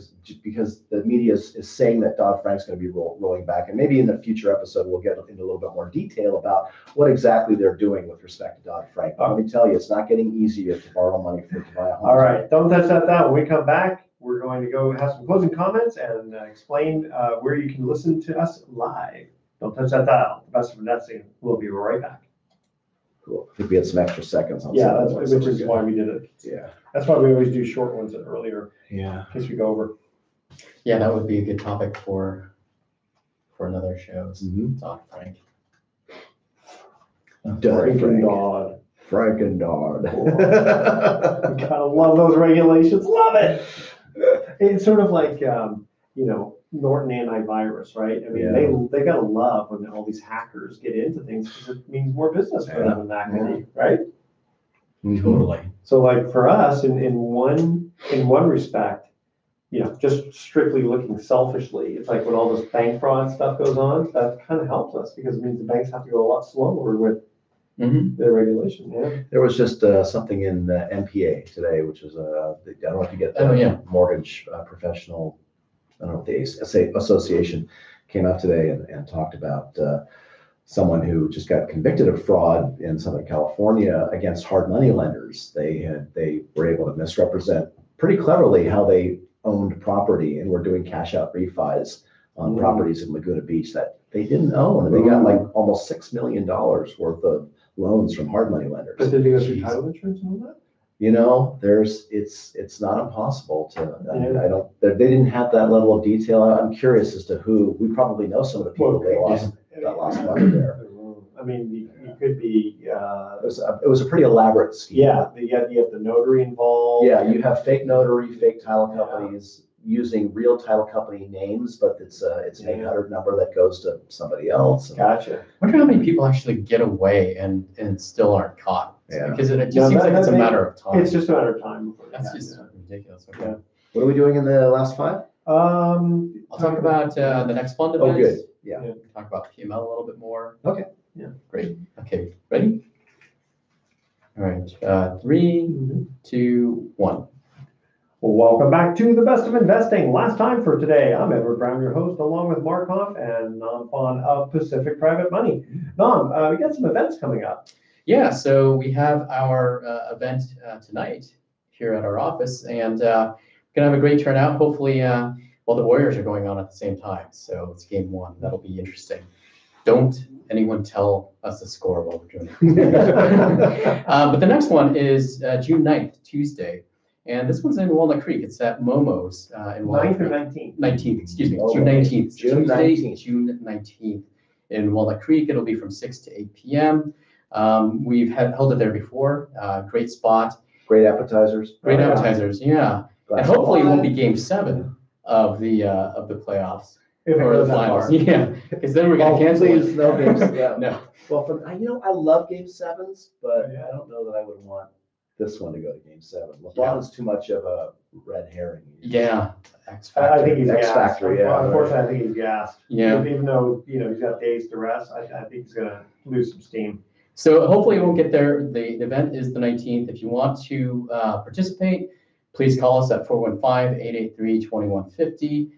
because the media is saying that Dodd-Frank's going to be rolling back. And maybe in the future episode, we'll get into a little bit more detail about what exactly they're doing with respect to Dodd-Frank. But let me tell you, it's not getting easier to borrow money to buy a home. All right, don't touch that. When we come back, we're going to go have some closing comments and explain where you can listen to us live. Don't touch that dial. The best of investing. We'll be right back. Cool. I think we had some extra seconds on Yeah, some of that's, those, which so is we're why good. we did it. Yeah. That's why we always do short ones earlier, Yeah. in case we go over. Yeah, that would be a good topic for another show. Mhm. Dodd-Frank. Frank. Dodd. Frank and Dodd. Gotta love those regulations. Love it. It's sort of like, Norton antivirus, right? I mean, Yeah. they gotta love when all these hackers get into things because it means more business for them in that Yeah. committee, right? Mhm. Totally. So like for us, in one respect, just strictly looking selfishly, it's like when all this bank fraud stuff goes on, that kind of helps us because it means the banks have to go a lot slower with Mhm. their regulation, yeah. There was just something in the MPA today, which is I don't know if you get the Oh, yeah. mortgage professional, I don't know if the association came out today and talked about someone who just got convicted of fraud in Southern California against hard money lenders. They were able to misrepresent pretty cleverly how they owned property and were doing cash out refis on properties in Laguna Beach that they didn't own. And they got like almost $6 million worth of loans from hard money lenders. But did they go through title insurance and all that? It's not impossible to, they didn't have that level of detail. I'm curious as to who, we probably know some of the people that lost money there. I mean, you could be, It was a pretty elaborate scheme. yeah, you have the notary involved. Yeah, you have fake notary, fake title companies using real title company names, but it's an 800 number that goes to somebody else. Gotcha. I wonder how many people actually get away and still aren't caught. Yeah. Because it just No, seems like it's a that- matter of time. It's just a matter of time. before That's that, just ridiculous. Okay. Yeah. What are we doing in the last 5? I'll talk about the next fund event. Oh, good. Yeah. Talk about PML a little bit more. Okay. Yeah. Great. Okay, ready? All right, 3, 2, 1. Well, welcome back to the Best of Investing. Last time for today, I'm Edward Brown, your host, along with Mark Hoff and Nam Phan of Pacific Private Money. Nam, we got some events coming up. Yeah, so we have our event tonight here at our office, and we're gonna have a great turnout. Hopefully, the Warriors are going on at the same time, so it's game 1. That'll be interesting. Don't anyone tell us the score while we're doing it. But the next one is June 9th, Tuesday, and this one's in Walnut Creek. It's at Momo's in Walnut 9th or Creek. 19th? 19th, excuse me, Oh, June 19th. June Tuesday, 19th. June 19th in Walnut Creek. It'll be from 6 to 8 p.m. We've held it there before. Great spot, Great appetizers. great Oh, yeah. appetizers, yeah. Glass And of hopefully it won't be wine. game 7 of the playoffs If it or the goes that finals. far. Yeah, because then we're gonna cancel Please, it. no games. Yeah. No. Well, I love game 7s, but Yeah. I don't know that I would want this one to go to game 7. Yeah. LeBron's too much of a red herring. Yeah. X I Factor. think he's X gassed. Factor, yeah. Unfortunately, I think he's gassed. Yeah. Even though, he's got days to rest, I think he's gonna lose some steam. So hopefully it won't get there. The event is the 19th. If you want to participate, please call us at 415-883-2150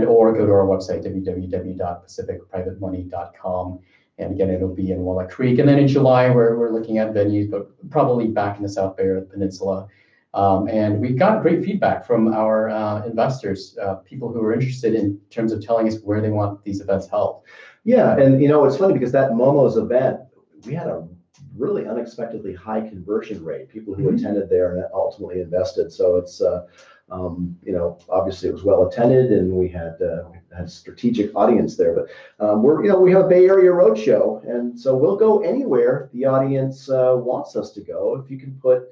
or go to our website, www.pacificprivatemoney.com. And again, it'll be in Walnut Creek. And then in July, we're looking at venues, but probably back in the South Bay or the Peninsula. And we got great feedback from our investors, people who are interested in terms of telling us where they want these events held. Yeah, and it's funny because that Momo's event, we had a really unexpectedly high conversion rate. People who attended there and ultimately invested. So it's obviously it was well attended, and we had a strategic audience there. But we have a Bay Area roadshow, and so we'll go anywhere the audience wants us to go. If you can put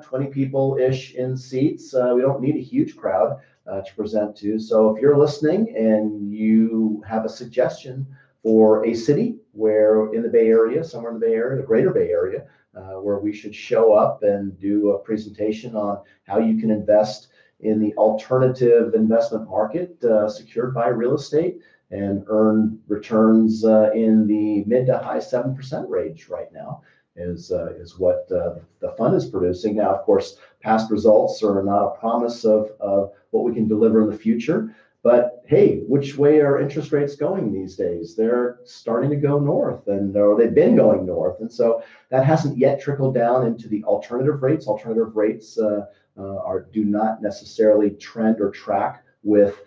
20 people ish in seats, we don't need a huge crowd to present to. So if you're listening and you have a suggestion for a city where in the Bay Area, somewhere in the Bay Area, the greater Bay Area, where we should show up and do a presentation on how you can invest in the alternative investment market secured by real estate and earn returns in the mid to high 7% range right now is what the fund is producing. Now, of course, past results are not a promise of what we can deliver in the future. But hey, which way are interest rates going these days? They're starting to go north, or they've been going north. And so that hasn't yet trickled down into the alternative rates. Alternative rates do not necessarily trend or track with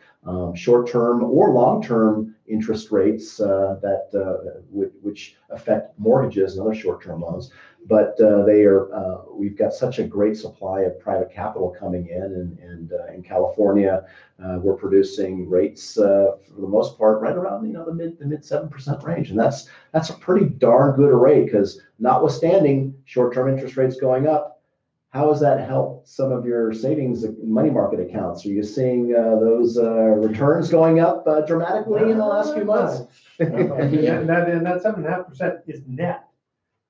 short-term or long-term interest rates which affect mortgages and other short-term loans. But we've got such a great supply of private capital coming in, and in California, we're producing rates for the most part right around the mid 7% range, and that's a pretty darn good rate, because notwithstanding short-term interest rates going up, how has that helped some of your savings money market accounts? Are you seeing those returns going up dramatically in the last few months? And that 7.5% is net.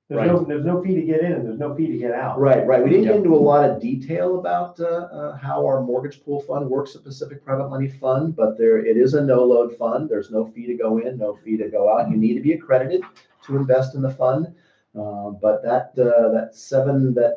There's no fee to get in, and there's no fee to get out. Right. We didn't get into a lot of detail about how our mortgage pool fund works at Pacific Private Money Fund, but it is a no-load fund. There's no fee to go in, no fee to go out. You need to be accredited to invest in the fund. But that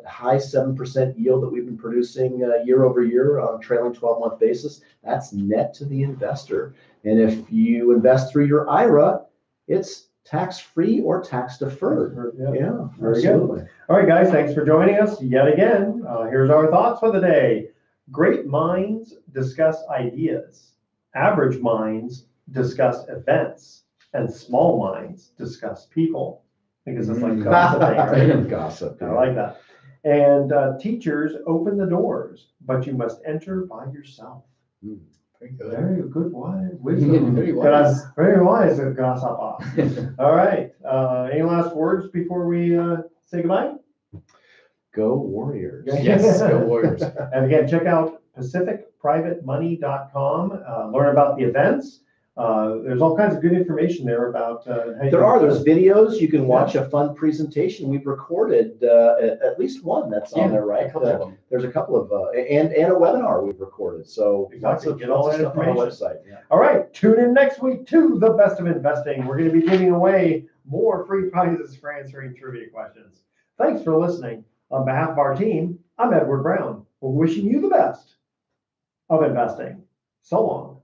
high 7% yield that we've been producing year over year on a trailing 12-month basis, that's net to the investor. And if you invest through your IRA, it's tax-free or tax-deferred. Yeah, Very absolutely. good. All right, guys, thanks for joining us yet again. Here's our thoughts for the day. Great minds discuss ideas. Average minds discuss events. And small minds discuss people. Because it's like gossiping, right? Gossip. I like that. And teachers open the doors, but you must enter by yourself. Very good. Very good wisdom. Very wise. Very wise, Grasshopper. All right. Any last words before we say goodbye? Go Warriors. Yes, go Warriors. And again, check out pacificprivatemoney.com. Learn about the events. There's all kinds of good information there about. There's videos. You can watch a fun presentation. We've recorded at least one that's on there, right? There's a couple of and a webinar we've recorded. So lots of stuff on our website. Yeah. All right, tune in next week to the Best of Investing. We're going to be giving away more free prizes for answering trivia questions. Thanks for listening. On behalf of our team, I'm Edward Brown. We're wishing you the best of investing. So long.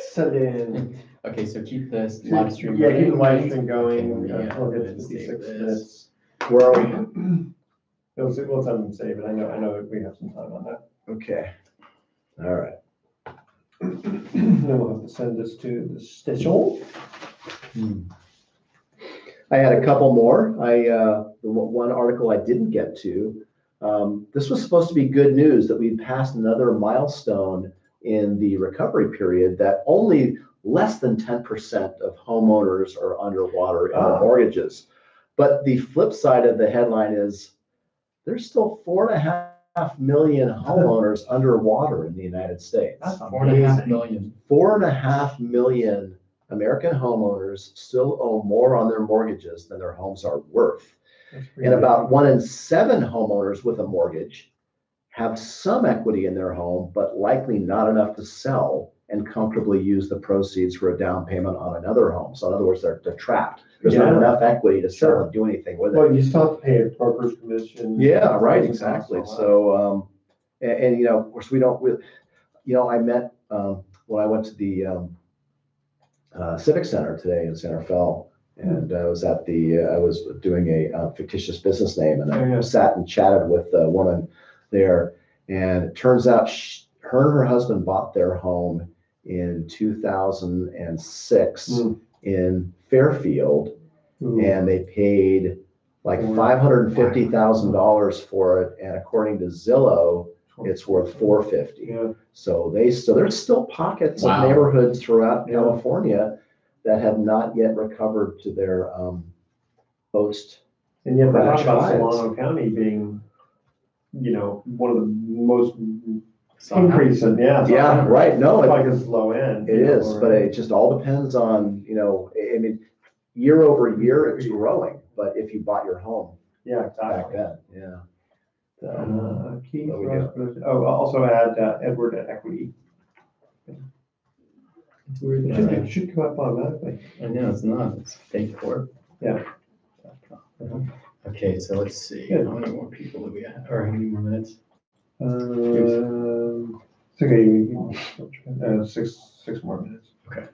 Excellent. Okay, so keep this live stream Yeah, going. keep the live stream going. Okay, We'll get to let's 56 save this. minutes. Where are we? Let's have them save it. I know that we have some time on that. Okay. All right. Then we'll have to send this to the station. I had a couple more. The one article I didn't get to. This was supposed to be good news that we'd passed another milestone in the recovery period, that only less than 10% of homeowners are underwater in their mortgages. But the flip side of the headline is there's still 4.5 million homeowners underwater in the United States. That's 4.5 million. 4.5 million American homeowners still owe more on their mortgages than their homes are worth. And about 1 in 7 homeowners with a mortgage have some equity in their home, but likely not enough to sell and comfortably use the proceeds for a down payment on another home. So in other words, they're trapped. There's not enough equity to sell and do anything with it. Well, you still have to pay a broker's commission. Yeah, right, exactly. So, and of course, we don't, I met, when I went to the Civic Center today in Santa Fe, And I was I was doing a fictitious business name, and Oh, yeah. I sat and chatted with a woman there. And it turns out her and her husband bought their home in 2006 in Fairfield, and they paid like $550,000 for it. And according to Zillow, it's worth $450. Yeah. So there's still pockets of Wow. neighborhoods throughout Yeah. California that have not yet recovered to their post. And yet they talk Crash about highs. Solano County being, one of the most Somehow. increase in, yeah. Yeah, right. No, It's like it's low end. it is, but it just all depends on, I mean, year over year, it's growing. But if you bought your home Yeah, back exactly. then, yeah. Keith, What we I'll also add Edward at Equity. It should come up automatically. I know, it's not, it's fake corp. Yeah. Okay, so let's see, Good. how many more people do we have, or how many more minutes? It's okay. Six more minutes. Okay.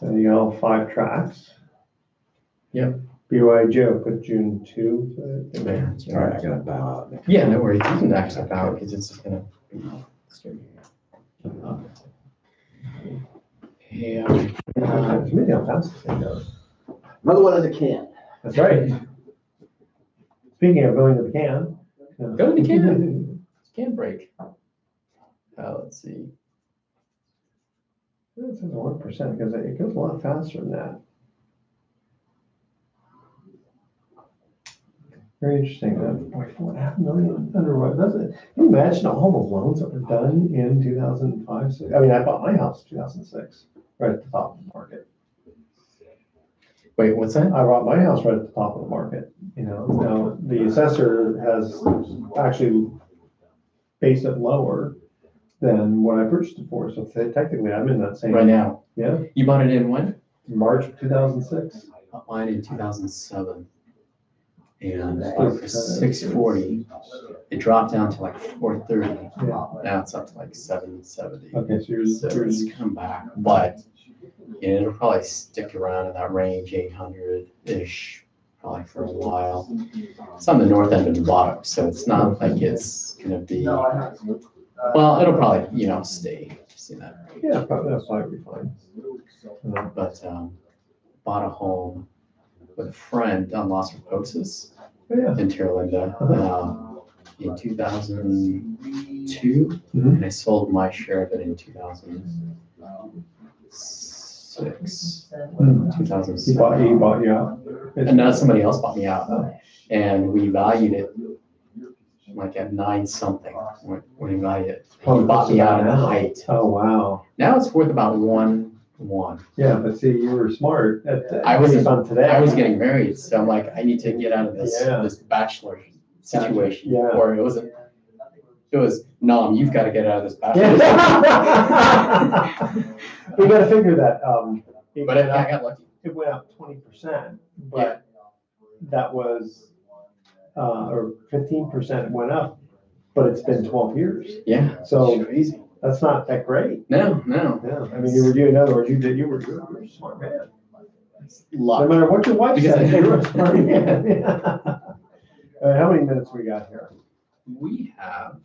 So you got all 5 tracks. Yep. BYO Joe put June 2. There. All right, I gotta bow out. Yeah, no worries, you can actually bow, because it's just gonna be straight. Yeah. It's really how fast this thing goes. Another one in the can. That's right. Speaking of going to the can. Go to the can. Can break. Let's see. It says 1% because it goes a lot faster than that. Very interesting. Boy, $4.5 million underwrite, doesn't it? Can you imagine all the loans that were done in 2005? I mean, I bought my house in 2006, right at the top of the market. Wait, what's that? I bought my house right at the top of the market. Now the assessor has actually based it lower than what I purchased it for. So technically, I'm in that same. Right now. Yeah, You bought it in when? March of 2006. Mine in 2007. And Six, for 640, it dropped down to like 430. Yeah. Now it's up to like 770. Okay, so yours, So it's come back, but it'll probably stick around in that range, 800-ish, probably for a while. It's on the north end of the bottom, so it's not like it's gonna be, well, it'll probably, stay just in that range. yeah, probably that's probably be fine. But bought a home with a friend on Las Rosas But yeah, in Terralinda in 2002, Mhm. and I sold my share of it in 2006. he 2006. bought you out. And now somebody else bought me out, and we valued it like at 9 something when we valued it. He bought me out at the height. Oh, wow. Now it's worth about 1. Yeah, but see, you were smart I was- based on today. I was getting married, so I'm like, I need to get out of this Yeah. this bachelor situation. Yeah. Or it was, Nom, you've got to get out of this bachelor. We gotta figure that, But I got lucky. it went up 20%, but that was, or 15% went up, but it's been 12 years. Yeah. So- it's crazy. That's not that great. No. Yeah, I mean, in other words, you were a smart man. No Luck. matter what your wife Because said, I- you were a smart man. Yeah. All right, how many minutes we got here? We have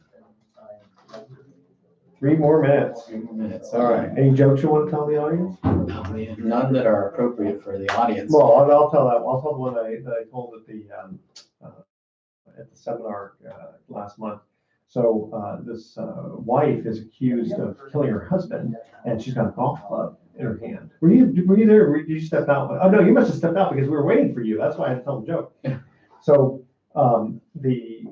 3 more minutes. 3 more minutes. All right, any jokes you want to tell the audience? None that are appropriate for the audience. Well, I'll tell that. I'll tell the one that I told at the seminar last month. So this wife is accused of killing her husband, and she's got a golf club in her hand. Were you there? Did you step out? Oh no, you must have stepped out because we were waiting for you. That's why I had to tell the joke. So the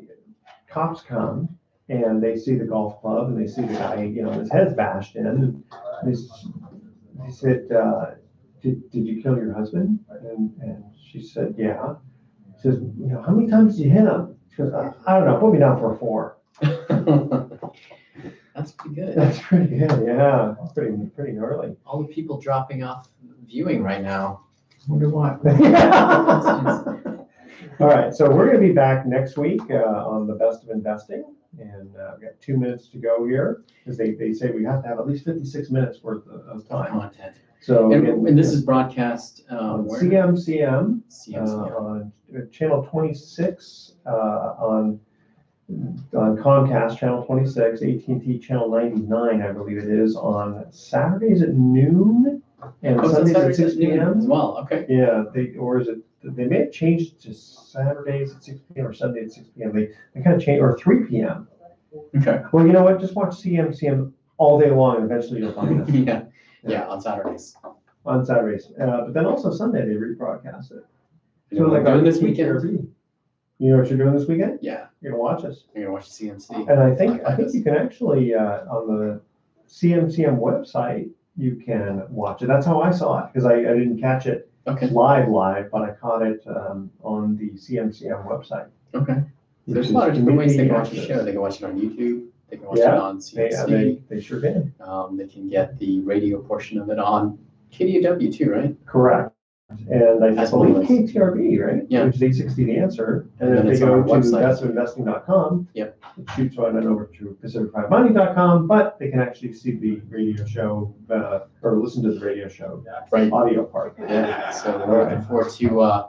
cops come and they see the golf club and they see the guy, his head's bashed in. And he said, did you kill your husband? And she said, yeah. He says, how many times did you hit him? She goes, I don't know, put me down for a 4. That's pretty good. That's pretty good, yeah. Pretty gnarly. All the people dropping off viewing right now. Wonder why. All right, so we're going to be back next week on the best of investing. And we've got 2 minutes to go here because they say we have to have at least 56 minutes worth of time. Content. So. And this is broadcast, on where? CMCM, CMC. on channel 26, on Comcast, channel 26, AT&T channel 99, I believe it is, on Saturdays at noon and Oh, it's on Sundays at Saturdays 6 at noon p.m. as well, okay. Yeah, or is it, they may have changed to Saturdays at 6 p.m. or Sunday at 6 p.m. They kind of changed, or 3 p.m. Okay. Well, you know what? Just watch CMCM all day long and eventually you'll find us Yeah, on Saturdays. on Saturdays. But then also Sunday they rebroadcast it. You know what I'm doing this weekend? TRB. You know what you're doing this weekend? Yeah, You're gonna watch us. I'm gonna watch CMC. And I think you can actually, on the CMCM website, you can watch it. That's how I saw it, because I didn't catch it Okay, live, but I caught it on the CMCM website. okay. which There's is a lot of different ways they can watch the community show. They can watch it on YouTube, they can watch it Yeah, on They, CMC. they sure can. They can get the radio portion of it on KDW too, right? Correct. And I As well believe as- KTRB, right? Yeah. Which is 860 The Answer. And And then if it's they on go our to website. investinvesting.com, Yep. it shoots right on over to pacificprimemoney.com, but they can actually see the radio show, or listen to the radio show Right. audio part. Yeah, so we're looking forward to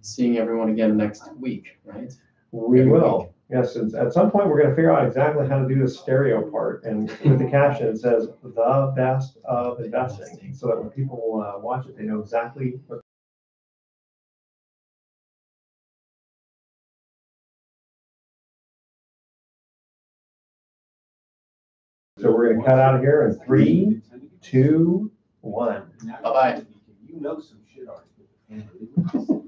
seeing everyone again next week, right? We Every will. Yes, and at some point, we're gonna figure out exactly how to do the stereo part, and with the caption, it says, "The best of investing," so that when people watch it, they know exactly what. So we're gonna cut out of here in 3, 2, 1. Bye-bye. You know some shit already.